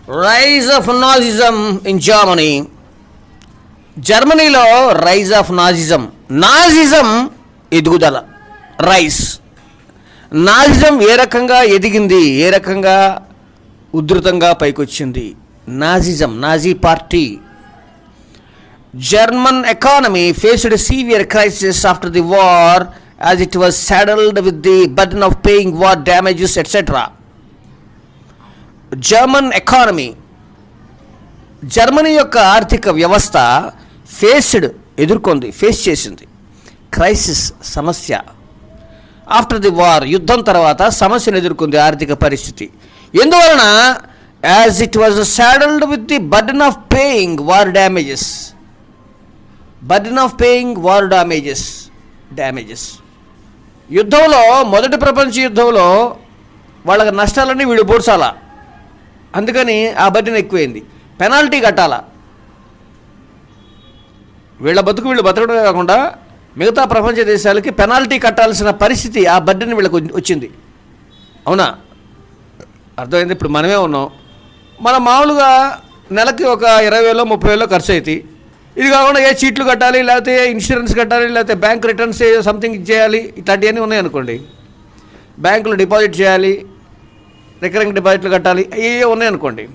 Rise of Nazism in Germany. జర్మనీలో rise of Nazism ఎదుగుదల. Nazism ఏ రకంగా ఎదిగింది, ఏ రకంగా ఉధృతంగా పైకొచ్చింది? Nazi party. German economy faced a severe crisis after the war as it was saddled with the burden of paying war damages, etc. German economy, Germany యొక్క ఆర్థిక వ్యవస్థ ఫేస్ చేసింది క్రైసిస్, సమస్య. ఆఫ్టర్ ది వార్, యుద్ధం తర్వాత సమస్యను ఎదుర్కొంది ఆర్థిక పరిస్థితి. ఎందువలన? As it was saddled with the burden of paying war damages. యుద్ధంలో, మొదటి ప్రపంచ యుద్ధంలో వాళ్ళకి నష్టాలన్నీ వీడు బోడ్చాలా, అందుకని ఆ బర్డెన్ ఎక్కువైంది. పెనాల్టీ కట్టాలా. వీళ్ళ బతుకు వీళ్ళు బతకడమే కాకుండా మిగతా ప్రపంచ దేశాలకి పెనాల్టీ కట్టాల్సిన పరిస్థితి, ఆ బర్డెన్ వీళ్ళకి వచ్చింది. అవునా? అర్థమైంది? ఇప్పుడు మనమే ఉన్నాం. మనం మామూలుగా నెలకి ఒక 20,000 30,000 ఖర్చు అవుతాయి. ఇది కాకుండా ఏ చీట్లు కట్టాలి, లేకపోతే ఇన్సూరెన్స్ కట్టాలి, లేకపోతే బ్యాంక్ రిటర్న్స్ సంథింగ్ చేయాలి, ఇట్లాంటివన్నీ ఉన్నాయనుకోండి. బ్యాంకులో డిపాజిట్ చేయాలి, రికరింగ్ డిపాజిట్లు కట్టాలి, అవి ఉన్నాయనుకోండి.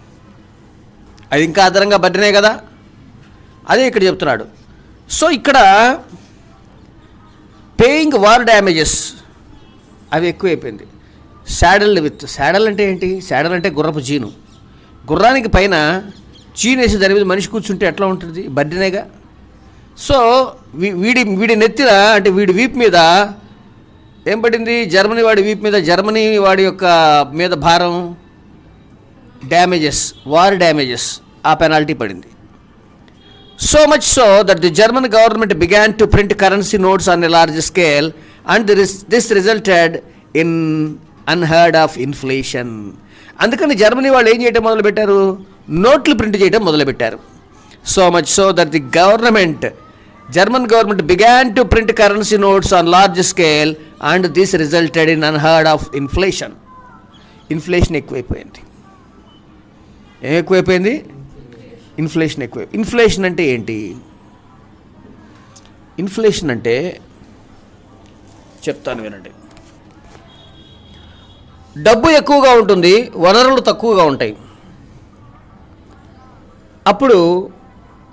అది ఇంకా అదనంగా బడ్డనే కదా. అదే ఇక్కడ చెప్తున్నాడు. సో ఇక్కడ పేయింగ్ వార్ డ్యామేజెస్ అవి ఎక్కువైపోయింది. సాడల్ అంటే ఏంటి? సాడల్ అంటే గుర్రపు జీను. గుర్రానికి పైన చీన్ వేసి దాని మీద మనిషి కూర్చుంటే ఎట్లా ఉంటుంది? బడ్డనేగా. సో వీడి నెత్తిన, అంటే వీడి వీపు మీద ఏం పడింది? జర్మనీ వాడి వీపు మీద, జర్మనీ వాడి యొక్క మీద భారం, డ్యామేజెస్, వార్ డ్యామేజెస్, ఆ పెనాల్టీ పడింది. So much so that the German government began to print currency notes on a large scale and this resulted in unheard of inflation. అందుకని జర్మనీ వాళ్ళు ఏం చేయడం మొదలుపెట్టారు? నోట్లు ప్రింట్ చేయడం మొదలుపెట్టారు. So much so that the German government began to print currency notes on large scale and this resulted in unheard of inflation. Inflation ఎక్కువైపోయింది. ఏం ఎక్కువైపోయింది? ఇన్ఫ్లేషన్ ఇన్ఫ్లేషన్ అంటే ఏంటి? ఇన్ఫ్లేషన్ అంటే చెప్తాను వినండి. డబ్బు ఎక్కువగా ఉంటుంది, వనరులు తక్కువగా ఉంటాయి. అప్పుడు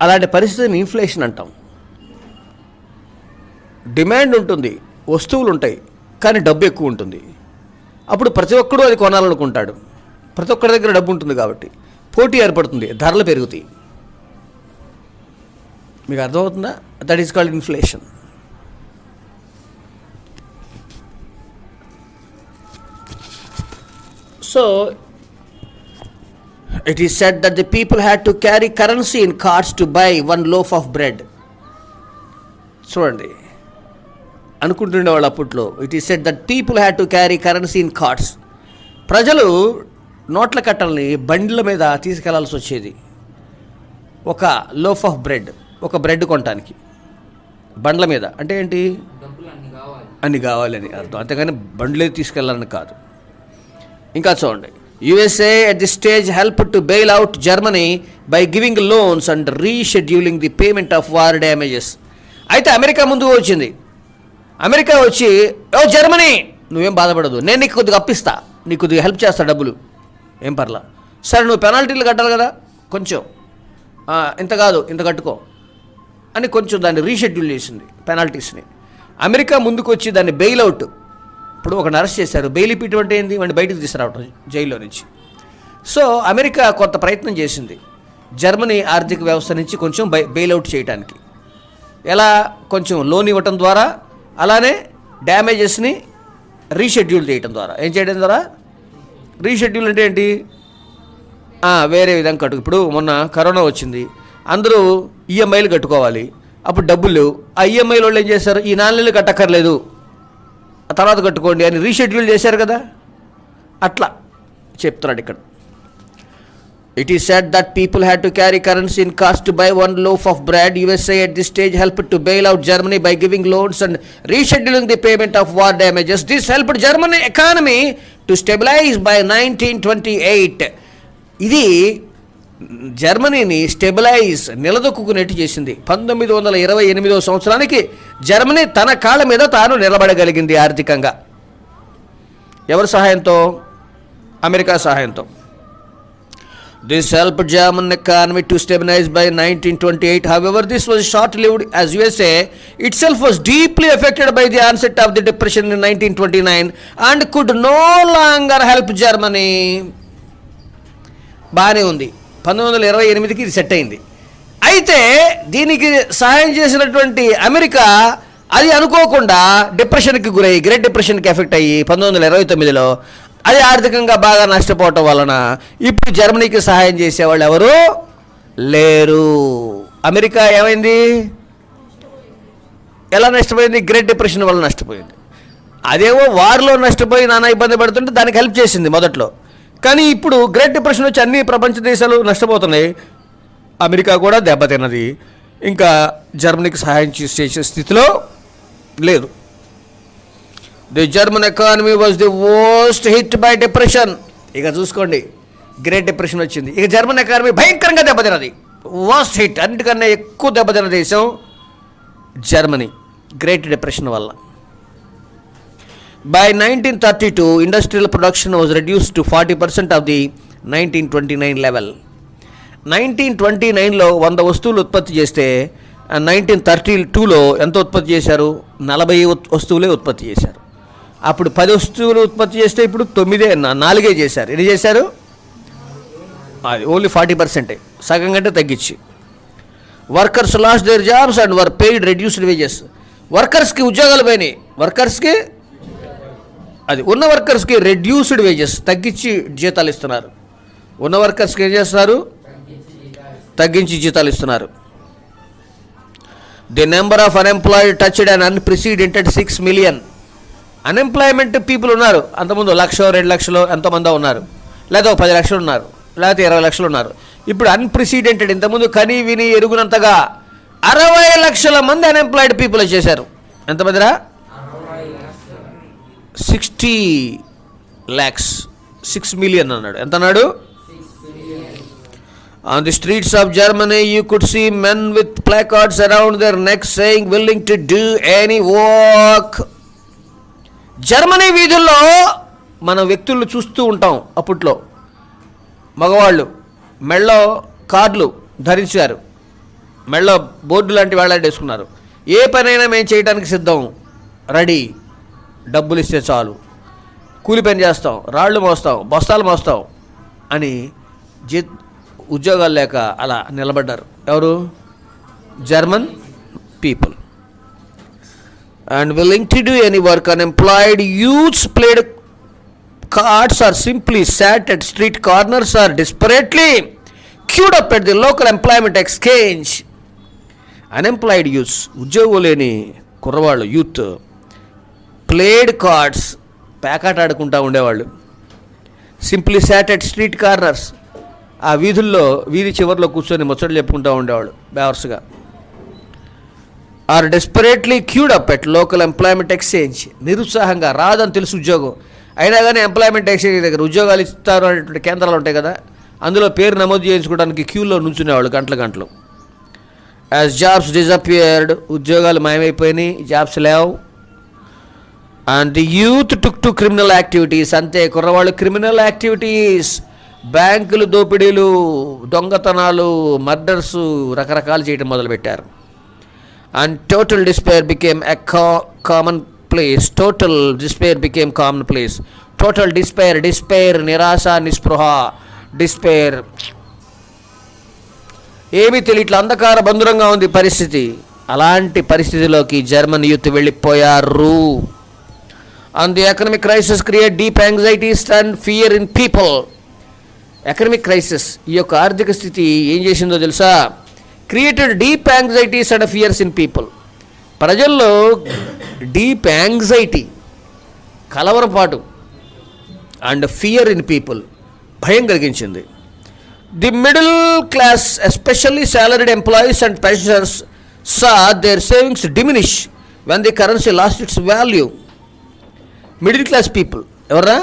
అలాంటి పరిస్థితిని ఇన్ఫ్లేషన్ అంటాం. డిమాండ్ ఉంటుంది, వస్తువులు ఉంటాయి, కానీ డబ్బు ఎక్కువ ఉంటుంది. అప్పుడు ప్రతి ఒక్కడూ అది కొనాలనుకుంటాడు. ప్రతి ఒక్కరి దగ్గర డబ్బు ఉంటుంది కాబట్టి పోటీ ఏర్పడుతుంది, ధరలు పెరుగుతాయి. మీకు అర్థమవుతుందా? That is called inflation. So it is said that the people had to carry currency in carts to buy one loaf of bread. చూడండి, అనుకుంటుండే వాళ్ళు అప్పట్లో. It is said that people had to carry currency in carts. ప్రజలు నోట్ల కట్టల్ని బండ్ల మీద తీసుకెళ్లాల్సి వచ్చేది. ఒక లోఫ్ ఆఫ్ బ్రెడ్, ఒక బ్రెడ్ కొనటానికి బండ్ల మీద. అంటే ఏంటి? అన్ని కావాలని అర్థం, అంతేగాని బండ్లే తీసుకెళ్లాలని కాదు. ఇంకా చూడండి, USA at this stage helped to bail out Germany by giving loans and rescheduling the payment of war damages. అయితే అమెరికా ముందుకు వచ్చింది. అమెరికా వచ్చి, ఓ జర్మనీ నువ్వేం బాధపడదు, నేను నీకు కొద్దిగా అప్పిస్తా, నీకు కొద్దిగా హెల్ప్ చేస్తా, డబ్బులు ఏం పర్లా, సరే నువ్వు పెనాల్టీలు కట్టాలి కదా, కొంచెం ఇంత కాదు ఇంత కట్టుకో అని కొంచెం దాన్ని రీషెడ్యూల్ చేసింది పెనాల్టీస్ని. అమెరికా ముందుకు వచ్చి దాన్ని బెయిల్అవుట్. ఇప్పుడు ఒకరిని అరెస్ట్ చేశారు, బెయిల్ ఇప్పటి అంటే ఏంది? వాడిని బయటకు తీసుకురావటం జైల్లో నుంచి. సో అమెరికా కొంత ప్రయత్నం చేసింది జర్మనీ ఆర్థిక వ్యవస్థ నుంచి కొంచెం బెయిల్అవుట్ చేయడానికి. ఎలా? కొంచెం లోన్ ఇవ్వటం ద్వారా, అలానే డ్యామేజెస్ని రీషెడ్యూల్ చేయటం ద్వారా. ఏం చేయడం ద్వారా? రీషెడ్యూల్ అంటే ఏంటి? వేరే విధంగా కట్టు. ఇప్పుడు మొన్న కరోనా వచ్చింది, అందరూ ఈఎంఐలు కట్టుకోవాలి, అప్పుడు డబ్బులు లేవు. ఆ ఈఎంఐలు వాళ్ళు ఏం చేశారు? ఈ 4 నెలలు కట్టక్కర్లేదు, ఆ తర్వాత కట్టుకోండి అని రీషెడ్యూల్ చేశారు కదా. అట్లా చెప్తున్నాడు ఇక్కడ. It is said that people had to carry currency in carts to buy one loaf of bread. USA at this stage helped to bail out Germany by giving loans and rescheduling the payment of war damages. This helped German economy to stabilize by 1928. ఇది జర్మనీని stabilise నిలదొక్కునేట్టు చేసింది. 1928 సంవత్సరానికి Germany తన కాళ్ళ మీద తాను నిలబడగలిగింది ఆర్థికంగా. ఎవరి సహాయంతో? అమెరికా సహాయంతో. This helped German economy to stabilize by 1928. However, this was short-lived as USA itself was deeply affected by the onset of the depression in 1929 and could no longer help Germany. బాగానే ఉంది. 1928కి ఇది set అయింది. అయితే దీనికి సహాయం చేసినటువంటి America అది అనుకోకుండా డిప్రెషన్కి గురయ్యి, గ్రేట్ డిప్రెషన్కి ఎఫెక్ట్ అయ్యి 1929లో అది ఆర్థికంగా బాగా నష్టపోవటం వలన ఇప్పుడు జర్మనీకి సహాయం చేసేవాళ్ళు ఎవరు లేరు. అమెరికా ఏమైంది? ఎలా నష్టపోయింది? గ్రేట్ డిప్రెషన్ వల్ల నష్టపోయింది. అదేవో వార్లో నష్టపోయి నానా ఇబ్బంది పడుతుంటే దానికి హెల్ప్ చేసింది మొదట్లో. కానీ ఇప్పుడు గ్రేట్ డిప్రెషన్ వచ్చి అన్ని ప్రపంచ దేశాలు నష్టపోతున్నాయి, అమెరికా కూడా దెబ్బతిన్నది, ఇంకా జర్మనీకి సహాయం చేసే స్థితిలో లేదు. The German economy was the worst hit by depression. ఇక చూసుకోండి, గ్రేట్ డిప్రెషన్ వచ్చింది, ఇక జర్మన్ ఎకానమీ భయంకరంగా దెబ్బతిన్నది. వర్స్ట్ హిట్, అన్నిటికన్నా ఎక్కువ దెబ్బతిన్న దేశం జర్మనీ గ్రేట్ డిప్రెషన్ వల్ల. By 1932 industrial production was reduced to 40% of the 1929 level. 1929లో 100 వస్తువులు ఉత్పత్తి చేస్తే 1932లో ఎంత ఉత్పత్తి చేశారు? 40 వస్తువులే ఉత్పత్తి చేశారు. అప్పుడు 10 వస్తువులు ఉత్పత్తి చేస్తే ఇప్పుడు 4 చేశారు. ఎన్ని చేశారు? అది ఓన్లీ 40%, సగం కంటే తగ్గించి. Workers lost their jobs and were paid reduced wages. వర్కర్స్కి ఉద్యోగాలు పోయినాయి, వర్కర్స్కి అది ఉన్న వర్కర్స్కి రెడ్యూస్డ్ వేజెస్, తగ్గించి జీతాలు ఇస్తున్నారు. ఉన్న వర్కర్స్కి ఏం చేస్తున్నారు? తగ్గించి జీతాలు ఇస్తున్నారు. The number of unemployed touched and unprecedented 6 million. Unemployment people ఉన్నారు. అంతకుముందు 1,00,000 2,00,000 ఎంతోమంది ఉన్నారు, లేదా 10 లక్షలు ఉన్నారు, లేకపోతే 20 లక్షలు ఉన్నారు. ఇప్పుడు అన్ప్రెసిడెంటెడ్, ఇంతకుముందు కని విని ఎరుగునంతగా 60 లక్షల మంది అన్ఎంప్లాయిడ్ పీపుల్ వచ్చేసారు. ఎంతమందిరా? 60 lakhs. 6 million అన్నాడు. ఎంత అన్నాడు? On the streets of Germany, you could see men with placards around their necks saying willing to do any work. Germany వీధుల్లో మన వ్యక్తులను చూస్తూ ఉంటాం. అప్పట్లో మగవాళ్ళు మెళ్ళో కార్డులు ధరించారు, మెళ్ళో బోర్డు లాంటి వేలాడేసుకున్నారు. ఏ పనైనా మేము చేయడానికి సిద్ధం, రెడీ, డబ్బులు ఇస్తే చాలు, కూలి పని చేస్తాం, రాళ్ళు మోస్తాం, బస్తాలు మోస్తాం అని ఉద్యోగాలు లేక అలా నిలబడ్డారు. ఎవరు? German people. And willing to do any work. Unemployed youths played cards or simply sat at street corners or desperately queued up at the local employment exchange. Unemployed youths, ఉద్యోగం లేని కుర్రవాళ్ళు, యూత్, ప్లేడ్ కార్డ్స్, ప్యాకాట్ ఆడుకుంటూ ఉండేవాళ్ళు. Simply sat at street corners, ఆ వీధుల్లో వీధి చివరిలో కూర్చొని ముచ్చట్లు చెప్పుకుంటూ ఉండేవాళ్ళు బేవర్స్గా. Or desperately queued up at local employment exchange. నిరుత్సాహంగా, రాదని తెలుసు ఉద్యోగం, అయినా కానీ ఎంప్లాయ్మెంట్ ఎక్స్చేంజ్ దగ్గర ఉద్యోగాలు ఇస్తారు అనేటువంటి కేంద్రాలు ఉంటాయి కదా, అందులో పేరు నమోదు చేయించుకోవడానికి క్యూలో నుంచునేవాళ్ళు గంటలు. యాజ్ జాబ్స్ డిజపియర్డ్, ఉద్యోగాలు మాయమైపోయినాయి, జాబ్స్ లేవు. And the youth took to criminal activities. అంతే, కుర్రవాళ్ళు క్రిమినల్ యాక్టివిటీస్, బ్యాంకులు దోపిడీలు, దొంగతనాలు, మర్డర్స్ రకరకాలు చేయడం మొదలుపెట్టారు. And total despair became a commonplace. Total despair became commonplace. Total despair, nirasa, nispruha, despair. ఏమీ తెలియట్లా, అంధకార బంధురంగా ఉంది పరిస్థితి. అలాంటి పరిస్థితిలోకి జర్మన్ యూత్ వెళ్ళిపోయారు. And the economic crisis created deep anxieties and fear in people. Economic crisis, ఈ యొక్క ఆర్థిక స్థితి ఏం చేసిందో తెలుసా? Created deep anxieties and fears in people. ప్రజల్లో డీప్ యాంగ్జైటీ, కలవరపాటు, అండ్ ఫియర్ ఇన్ పీపుల్, భయం కలిగించింది. The middle class, especially salaried employees and pensioners, saw their savings diminish when the currency lost its value. Middle class people ఎవర్రా?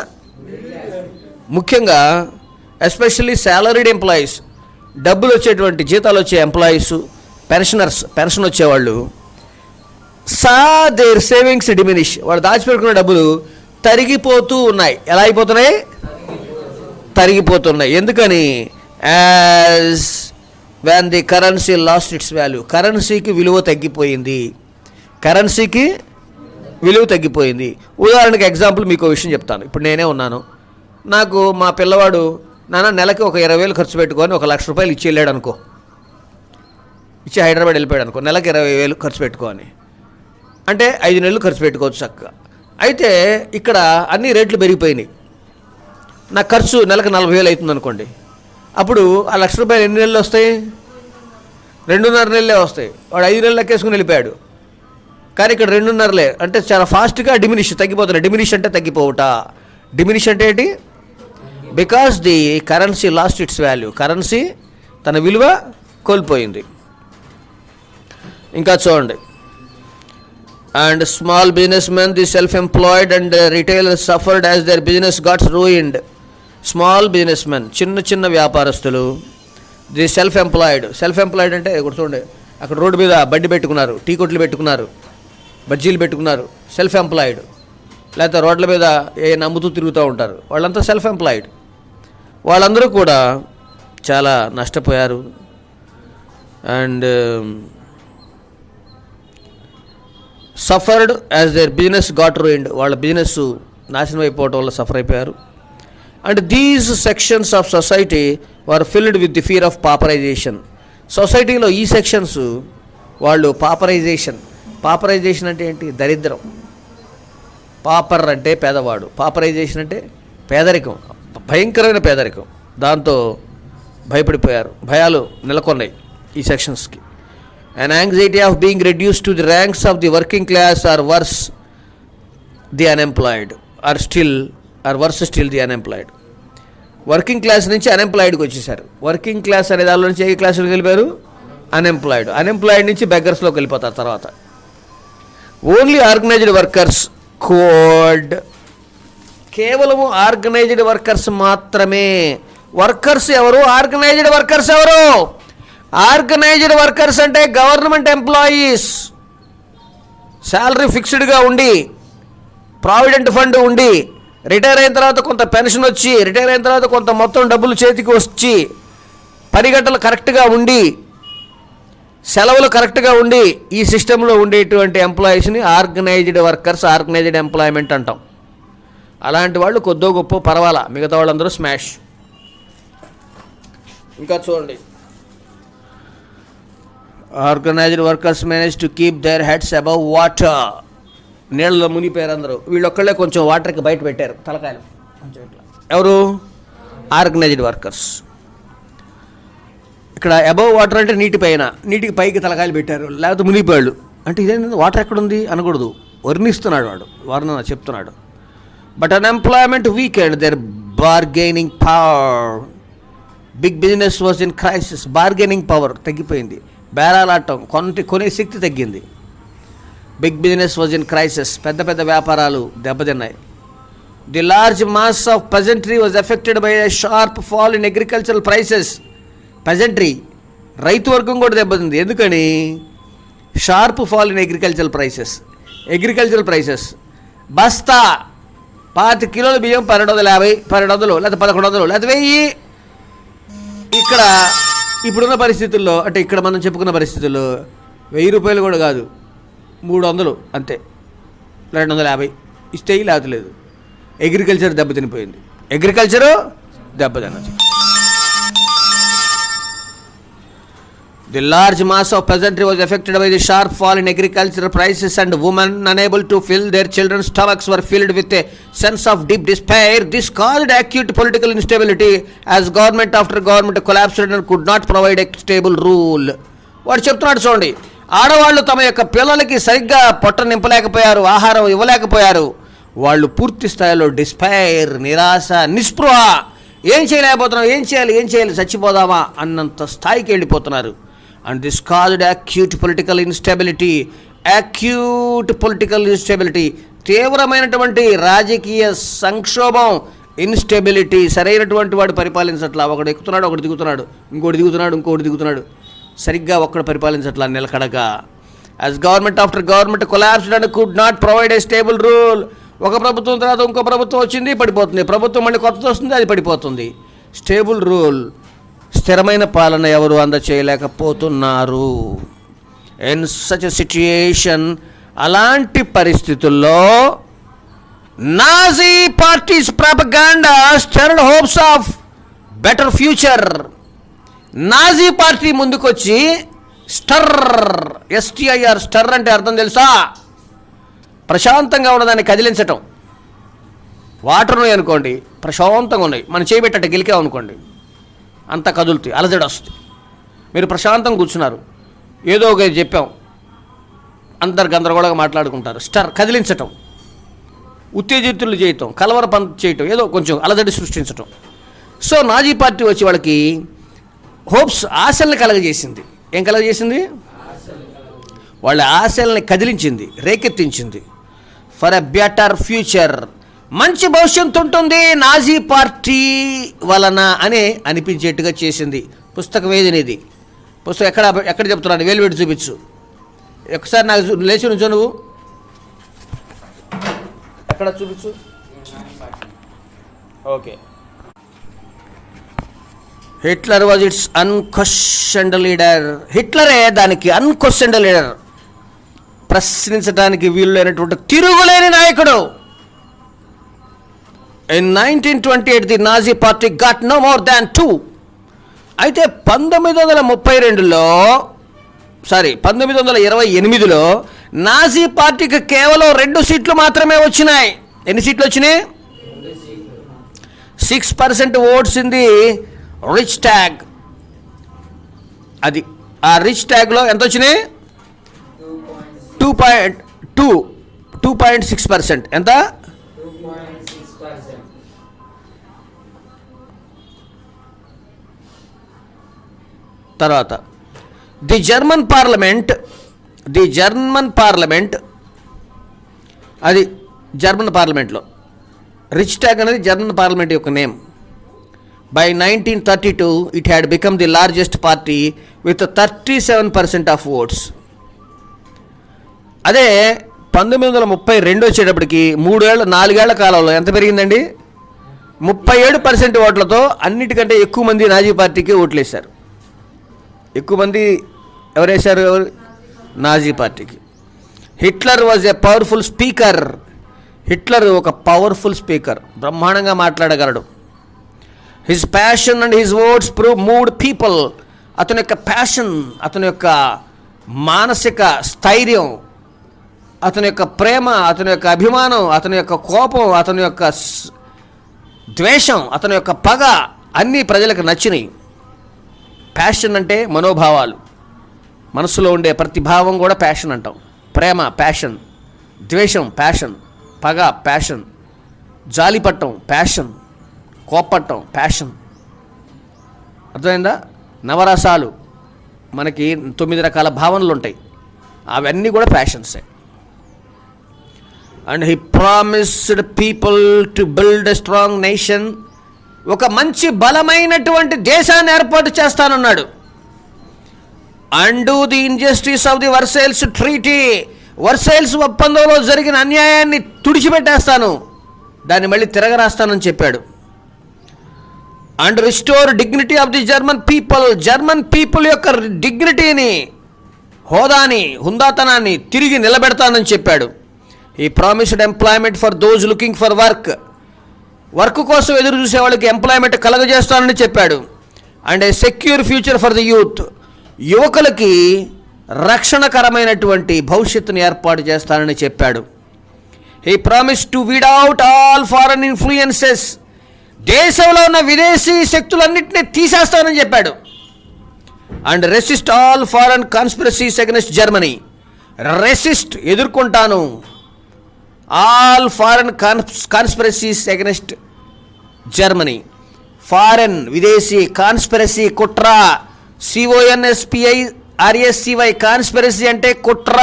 ముఖ్యంగా especially salaried employees, డబ్బులు వచ్చేటువంటి జీతాలు వచ్చే ఎంప్లాయీస్, పెన్షన్ వచ్చేవాళ్ళు, దేర్ సేవింగ్స్ డిమినిష్, వాళ్ళు దాచిపెట్టుకున్న డబ్బులు తరిగిపోతూ ఉన్నాయి. ఎలా అయిపోతున్నాయి? తరిగిపోతున్నాయి. ఎందుకని? As when the currency lost its value, కరెన్సీకి విలువ తగ్గిపోయింది. కరెన్సీకి విలువ తగ్గిపోయింది. ఉదాహరణకి ఎగ్జాంపుల్ మీకు విషయం చెప్తాను. ఇప్పుడు నేనే ఉన్నాను, నాకు మా పిల్లవాడు నాన్న నెలకి ఒక 20,000 ఖర్చు పెట్టుకొని 1,00,000 రూపాయలు ఇచ్చి వెళ్ళాడు అనుకో, ఇచ్చి హైదరాబాద్ వెళ్ళిపోయాడు అనుకో, నెలకి 20,000 ఖర్చు పెట్టుకొని, అంటే 5 నెలలు ఖర్చు పెట్టుకోవచ్చు చక్కగా. అయితే ఇక్కడ అన్ని రేట్లు పెరిగిపోయినాయి. నా ఖర్చు నెలకు 40,000 అవుతుంది అనుకోండి. అప్పుడు ఆ 1,00,000 రూపాయలు ఎన్ని నెలలు వస్తాయి? 2.5 నెలలే వస్తాయి. వాడు 5 నెలలు లెక్కేసుకుని వెళ్ళిపోయాడు. కానీ ఇక్కడ 2.5 అంటే చాలా ఫాస్ట్గా తగ్గిపోతున్నాయి. డిమినిష్ అంటే తగ్గిపోవట. డిమినిష్ అంటే ఏంటి? Because the currency lost its value, currency తన విలువ కోల్పోయింది. ఇంకా చూడండి, and small business men, the self employed and retailers suffered as their business ghats ruined. Small business men, చిన్న వ్యాపారస్తులు, ది సెల్ఫ్ ఎంప్లాయిడ్ అంటే ఇక్కడ చూడండి, అక్కడ రోడ్డు మీద బండి పెట్టుకున్నారు, టీ కొట్లు పెట్టుకున్నారు, బజ్జీలు పెట్టుకున్నారు, సెల్ఫ్ ఎంప్లాయిడ్. లేకపోతే రోడ్ల మీద అమ్ముతూ తిరుగుతూ ఉంటారు, వాళ్ళంతా సెల్ఫ్ ఎంప్లాయిడ్. వాళ్ళందరూ కూడా చాలా నష్టపోయారు. And suffered as their business got ruined, వాళ్ళ బిజినెస్ నాశనం అయిపోవటం వల్ల సఫర్ అయిపోయారు. And these sections of society were filled with the fear of pauperisation. సొసైటీలో ఈ సెక్షన్స్ వాళ్ళు పాపరైజేషన్ అంటే ఏంటి? దరిద్రం. పాపర్ అంటే పేదవాడు, పాపరైజేషన్ అంటే పేదరికం, భయంకరమైన పేదరికం. దాంతో భయపడిపోయారు, భయాలు నెలకొన్నాయి ఈ సెక్షన్స్కి. And anxiety of being reduced to the ranks of the working class or worse the unemployed worse still the unemployed. Working class నుంచి అన్ఎంప్లాయిడ్కి వచ్చేసారు. వర్కింగ్ క్లాస్ అనే దానిలో నుంచి ఏ క్లాసులోకి వెళ్ళిపోయారు? అన్ఎంప్లాయిడ్ నుంచి బెగ్గర్స్లోకి వెళ్ళిపోతారు తర్వాత. ఓన్లీ ఆర్గనైజ్డ్ వర్కర్స్ కోడ్, కేవలము ఆర్గనైజ్డ్ వర్కర్స్ మాత్రమే. వర్కర్స్ ఎవరు? ఆర్గనైజ్డ్ వర్కర్స్ ఎవరు? ఆర్గనైజ్డ్ వర్కర్స్ అంటే గవర్నమెంట్ ఎంప్లాయీస్, శాలరీ ఫిక్స్డ్గా ఉండి, ప్రావిడెంట్ ఫండ్ ఉండి, రిటైర్ అయిన తర్వాత కొంత పెన్షన్ వచ్చి, రిటైర్ అయిన తర్వాత కొంత మొత్తం డబ్బులు చేతికి వచ్చి, పని గంటలు కరెక్ట్గా ఉండి, సెలవులు కరెక్ట్గా ఉండి, ఈ సిస్టంలో ఉండేటువంటి ఎంప్లాయీస్ని ఆర్గనైజ్డ్ వర్కర్స్, ఆర్గనైజ్డ్ ఎంప్లాయ్మెంట్ అంటాం. అలాంటి వాళ్ళు కొద్దో గొప్ప పర్వాలా, మిగతా వాళ్ళందరూ స్మాష్. ఇంకా చూడండి, organised workers manage to keep there heads above water. నీళ్ళలో మునిగిపోయారు అందరూ, వీళ్ళొక్కళ్ళే కొంచెం వాటర్కి బయట పెట్టారు తలకాయలు. ఎవరు? Organised workers. ఇక్కడ అబవ్ వాటర్ అంటే నీటికి పైకి తలకాయలు పెట్టారు, లేకపోతే మునిగిపోయాడు. అంటే ఇదేంటి, వాటర్ ఎక్కడుంది అనకూడదు, వర్ణిస్తున్నాడు వాడు, వర్ణన చెప్తున్నాడు. But unemployment weakened their bargaining power. Big business was in crisis. Bargaining power తగ్గిపోయింది, బేరాలాటం, కొనే శక్తి తగ్గింది. Big business was in crisis, పెద్ద వ్యాపారాలు దెబ్బతిన్నాయి. The large mass of peasantry was affected by a sharp fall in agricultural prices. Peasantry, రైతు వర్గం కూడా దెబ్బతింది. ఎందుకని? Sharp fall in agricultural prices. బస్తా 5 కిలోల బియ్యం 1250, 1200 లేదా 1100 లేదా 1000. ఇక్కడ ఇప్పుడున్న పరిస్థితుల్లో, అంటే ఇక్కడ మనం చెప్పుకున్న పరిస్థితుల్లో 1000 రూపాయలు కూడా కాదు, 300 అంతే, 250 ఇస్తే లేకపోతే లేదు. Agriculture దెబ్బతినిపోయింది. The large mass of peasantry was affected by the sharp fall in agricultural prices, and women unable to fill their children's stomachs were filled with a sense of deep despair. This caused acute political instability as government after government collapsed and could not provide a stable rule. వాడు చెప్తున్నాడు చూడండి, ఆడవాళ్ళు తమ యొక్క పిల్లలకి సరిగ్గా పొట్ట నింపలేకపోయారు, ఆహారం ఇవ్వలేకపోయారు. వాళ్ళు పూర్తి స్థాయిలో డిస్పైర్, నిరాశ, నిస్పృహ, ఏం చేయలేకపోతున్నాం, ఏం చేయాలి, చచ్చిపోదామా అన్నంత స్థాయికి వెళ్ళిపోతున్నారు. And this caused acute political instability. తీవ్రమైనటువంటి రాజకీయ సంక్షోభం, ఇన్స్టెబిలిటీ, సరైనటువంటి వాడు పరిపాలించట్లా. ఒకడు ఎక్కుతున్నాడు, ఒకటి దిగుతున్నాడు, ఇంకోటి దిగుతున్నాడు. సరిగ్గా ఒక్కడు పరిపాలించట్లా నిలకడగా. As government after government collapsed and could not provide a stable rule. ఒక ప్రభుత్వం తర్వాత ఇంకో ప్రభుత్వం వచ్చింది, పడిపోతుంది. ప్రభుత్వం మళ్ళీ కొత్తది వస్తుంది, అది పడిపోతుంది. స్టేబుల్ రూల్, స్థిరమైన పాలన ఎవరు అందచేయలేకపోతున్నారు. ఇన్ సచ్ ఎ సిచ్యుయేషన్, అలాంటి పరిస్థితుల్లో Nazi parties propaganda స్టర్డ్ hopes of better future. Nazi party ముందుకొచ్చి STIR స్టర్ అంటే అర్థం తెలుసా? ప్రశాంతంగా ఉన్నదాన్ని కదిలించటం. వాటర్ ఉన్నాయి అనుకోండి, ప్రశాంతంగా ఉన్నాయి, మనం చేయబెట్టట గెలికామనుకోండి, అంతా కదులుతాయి, అలజడి వస్తుంది. మీరు ప్రశాంతంగా కూర్చున్నారు, ఏదో ఒక చెప్పాం, అందరు గందరగోళంగా మాట్లాడుకుంటారు. స్టర్ కదిలించటం, ఉత్తేజితులు చేయటం, కలవర చేయటం, ఏదో కొంచెం అలజడి సృష్టించటం. సో నాజీ పార్టీ వచ్చి వాళ్ళకి హోప్స్, ఆశల్ని కలగజేసింది. ఏం కలగజేసింది? వాళ్ళ ఆశల్ని కదిలించింది, రేకెత్తించింది. ఫర్ ఎ బెటర్ ఫ్యూచర్, మంచి భవిష్యత్తు ఉంటుంది నాజీ పార్టీ వలన అని అనిపించేట్టుగా చేసింది. పుస్తకం ఏది? పుస్తకం ఎక్కడ చెప్తున్నాను? వేలు పెట్టి చూపించు. ఒకసారి నాకు లేచి నుంచో, నువ్వు ఎక్కడ చూపించు. Okay. Hitler was its unquestioned leader. హిట్లరే దానికి అన్క్వశ్చన్డ్ లీడర్, ప్రశ్నించడానికి వీలులేనటువంటి తిరుగులేని నాయకుడు. In 1928 the Nazi party got no more than 2. అయితే 1928లో నాజీ పార్టీకి కేవలం 2 సీట్లు మాత్రమే వచ్చినాయి. ఎన్ని సీట్లు వచ్చినాయి? 6% votes in the rich tag. అది ఆ రిచ్ ట్యాగ్లో ఎంత వచ్చినాయి? 2.6%. ఎంత? తర్వాత ది జర్మన్ పార్లమెంట్, అది జర్మన్ పార్లమెంట్లో రిచ్ ట్యాగ్ అనేది జర్మన్ పార్లమెంట్ యొక్క name. By 1932, it had become the largest party with 37% of votes. అదే 1932 వచ్చేటప్పటికి 4 ఏళ్ల కాలంలో ఎంత పెరిగిందండి? 37% ఓట్లతో అన్నిటికంటే ఎక్కువ మంది నాజీ పార్టీకి ఓట్లు వేశారు. ఎక్కువ మంది ఎవరు వేశారు? నాజీ పార్టీకి. Hitler was a powerful speaker. Hitler ఒక పవర్ఫుల్ స్పీకర్, బ్రహ్మాండంగా మాట్లాడగలడు. His passion and his words moved people. అతని యొక్క ప్యాషన్, అతని యొక్క మానసిక స్థైర్యం, అతని యొక్క ప్రేమ, అతని యొక్క అభిమానం, అతని యొక్క కోపం, అతని యొక్క ద్వేషం, అతని యొక్క పగ అన్నీ ప్రజలకు నచ్చినాయి. ప్యాషన్ అంటే మనోభావాలు, మనసులో ఉండే ప్రతి భావం కూడా ప్యాషన్ అంటాం. ప్రేమ ప్యాషన్, ద్వేషం ప్యాషన్, పగ ప్యాషన్, జాలిపట్టం ప్యాషన్, కోపట్టం ప్యాషన్. అర్థమైందా? నవరసాలు, మనకి 9 రకాల భావనలు ఉంటాయి, అవన్నీ కూడా ప్యాషన్సే. And he promised people to build a strong nation. ఒక మంచి బలమైనటువంటి దేశాన్ని ఏర్పాటు చేస్తానన్నాడు. And the injustice of the Versailles treaty. Versailles ఒప్పందంలో జరిగిన అన్యాయాన్ని తుడిచిపెట్టేస్తాను, దాన్ని మళ్ళీ తిరగరాస్తానని చెప్పాడు. And restore dignity of the German people. German people యొక్క డిగ్నిటీని, హోదాని, హుందాతనాన్ని తిరిగి నిలబెడతానని చెప్పాడు. ఈ promised employment for those looking for work కోసం ఎదురు చూసే వాళ్ళకి ఎంప్లాయ్మెంట్ కలగజేస్తానని చెప్పాడు. And a secure future for the youth. యువకులకి రక్షణకరమైనటువంటి భవిష్యత్తుని ఏర్పాటు చేస్తానని చెప్పాడు. He promise to weed out all foreign influences. దేశంలో ఉన్న విదేశీ శక్తులన్నింటినీ తీసేస్తానని చెప్పాడు. And resist all foreign conspiracies against Germany. Resist, ఎదుర్కొంటాను, all foreign conspiracies against Germany. Foreign, విదేశీ, కాన్స్పిరసీ కుట్ర, CONSPIRSCY, కాన్స్పిరసీ అంటే కుట్ర.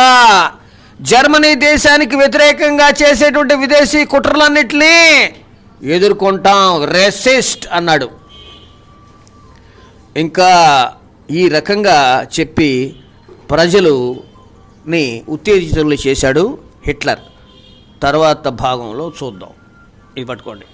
జర్మనీ దేశానికి వ్యతిరేకంగా చేసేటువంటి విదేశీ కుట్రలన్నింటినీ ఎదుర్కొంటాం, రెసిస్ట్ అన్నాడు. ఇంకా ఈ రకంగా చెప్పి ప్రజలుని ఉత్తేజితులు చేశాడు హిట్లర్. తర్వాత భాగంలో చూద్దాం. ఇది పట్టుకోండి.